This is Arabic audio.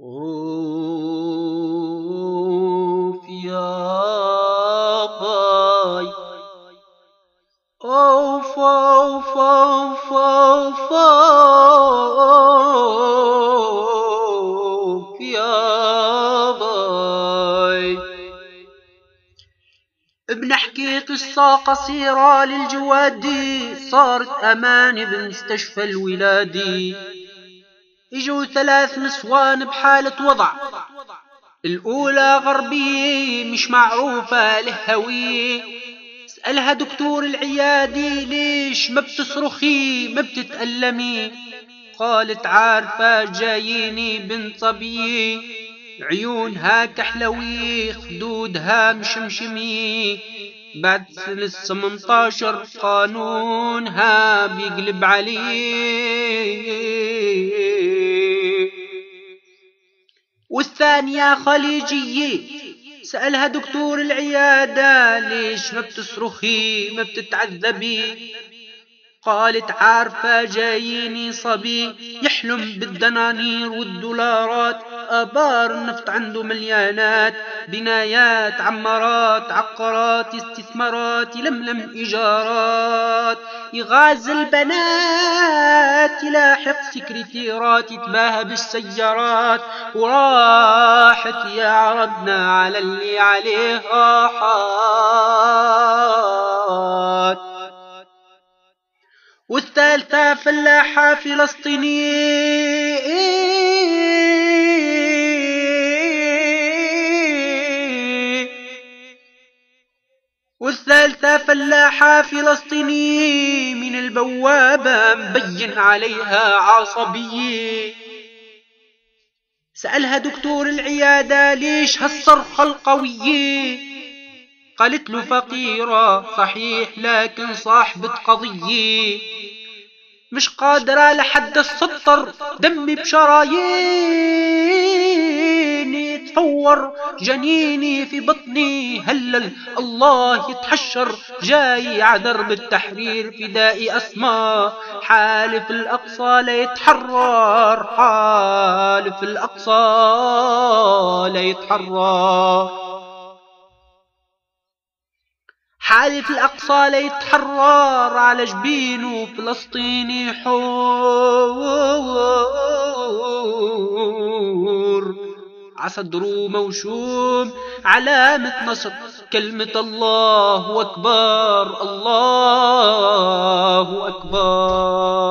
أوف يا باي، أوف أوف أوف أوف أوف يا باي. بنحكي قصة قصيرة للجوادي، صارت أمان بمستشفى الولادي. اجوا 3 نسوان بحالة وضع، الأولى غربية مش معروفة لهوية. سألها دكتور العيادي ليش ما بتصرخي ما بتتألمي؟ قالت عارفة جاييني بنت صبية، عيونها كحلوية خدودها مشمشمي، بعد سنة 18 قانونها بيقلب عليه. والثانية خليجية، سألها دكتور العيادة ليش ما بتصرخي ما بتتعذبي؟ قالت عارفة جاييني صبي يحلم بالدنانير والدولارات، آبار النفط عنده مليانات، بنايات عمارات عقارات استثمارات يلملم إيجارات، يغازل البنات يلاحق سكرتيرات يتباهى بالسيارات، وراحت يا عربنا على اللي عليه راحات. والثالثة فلاحة فلسطينية، والثالثة فلاحة فلسطينية من البوابة مبين عليها عصبية. سألها دكتور العيادة ليش هالصرخة القوية؟ قالت له فقيرة صحيح لكن صاحبة قضية، مش قادرة لحد السطر دمي بشراييني، يتفور جنيني في بطني هلل الله يتحشر، جاي عدرب التحرير فدائي أسماء، حالف الأقصى ليتحرر، حالف الأقصى ليتحرر، حالف الأقصى ليتحرر، على جبينه فلسطيني حور، عصدره موشوم علامة نصر، كلمة الله أكبر الله أكبر.